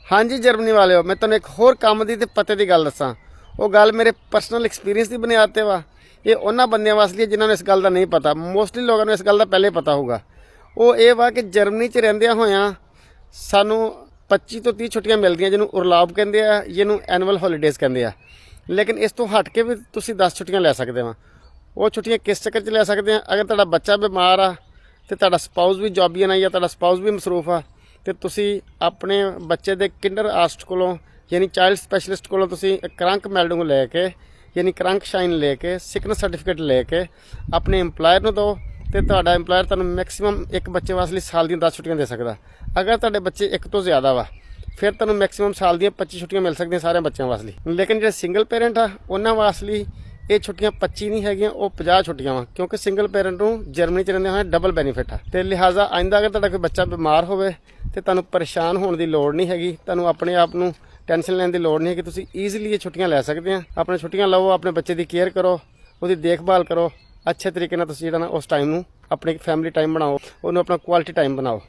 हाँ जी जर्मनी वाले हो, मैं तुहानू एक होर काम दी ते पते दी गल दसां। वो गल मेरे परसनल एक्सपीरियंस की बुनियाद ते वा। ये उन्हां बंदियां वास्ते जिन्हां नूं इस गल दा नहीं पता, मोस्टली लोगों नूं इस गल दा पहले पता होगा। वो ये वा कि जर्मनी च रहिंदियां होइयां सानू 25 तो 30 छुट्टियां मिलदियां, जिन्हों उरलाब कहंदे आ, जिन्हों एनुअल हॉलीडेज़ कहंदे आ। लेकिन इस तो हट के भी तुसीं 10 छुट्टियां लै सकदे हो। वो छुट्टियां किस चक्कर च लै सकदे आ? अगर तुहाडा बच्चा बीमार आ ते तुहाडा स्पाउस भी जॉबियन आ, या तुहाडा स्पाउस भी मसरूफ आ, तो तुसी अपने बच्चे दे किंडर आस्ट कोलों यानी चाइल्ड स्पैशलिस्ट कोलों तुसी क्रंक मेल्डिंग लैके यानी क्रंक शाइन लेके सिकनेस सर्टिफिकेट लेके अपने इंपलायर नूं दो, तो तुहाडा इंपलायर तुहानूं मैक्सीमम एक बच्चे वास्ते साल दी 10 छुट्टियां दे सकदा। अगर तुहाडे बच्चे एक तो ज़्यादा वा फिर तुहानूं मैक्सीमम साल दी 25 छुट्टियां मिल सकदियां सारे बच्चों वास्ते। लेकिन जो सिंगल पेरेंट आ उन्हां वास्ते ये छुट्टियां 25 नहीं हैगियां, वो 50 छुट्टियां वा, क्योंकि सिंगल पेरेंट नूं जर्मनी च रहिंदे होए डबल बेनीफिट आ। तो लिहाजा आइंदा अगर तुहाडा कोई बच्चा बीमार होवे तो तुहानूं परेशान होने की लोड़ नहीं हैगी, तुहानूं अपने आप नूं टेंशन लैण की लोड़ नहीं है कि तुसीं ईजीली ये छुट्टियां लै सकदे आ। अपने छुट्टियां लवो, अपने बच्चे की केयर करो, उसकी देखभाल करो, अच्छे तरीके नाल तुसीं जिहड़ा ना उस टाइम नूं अपनी फैमिली टाइम बनाओ, उन्होंने अपना क्वालिटी टाइम बनाओ।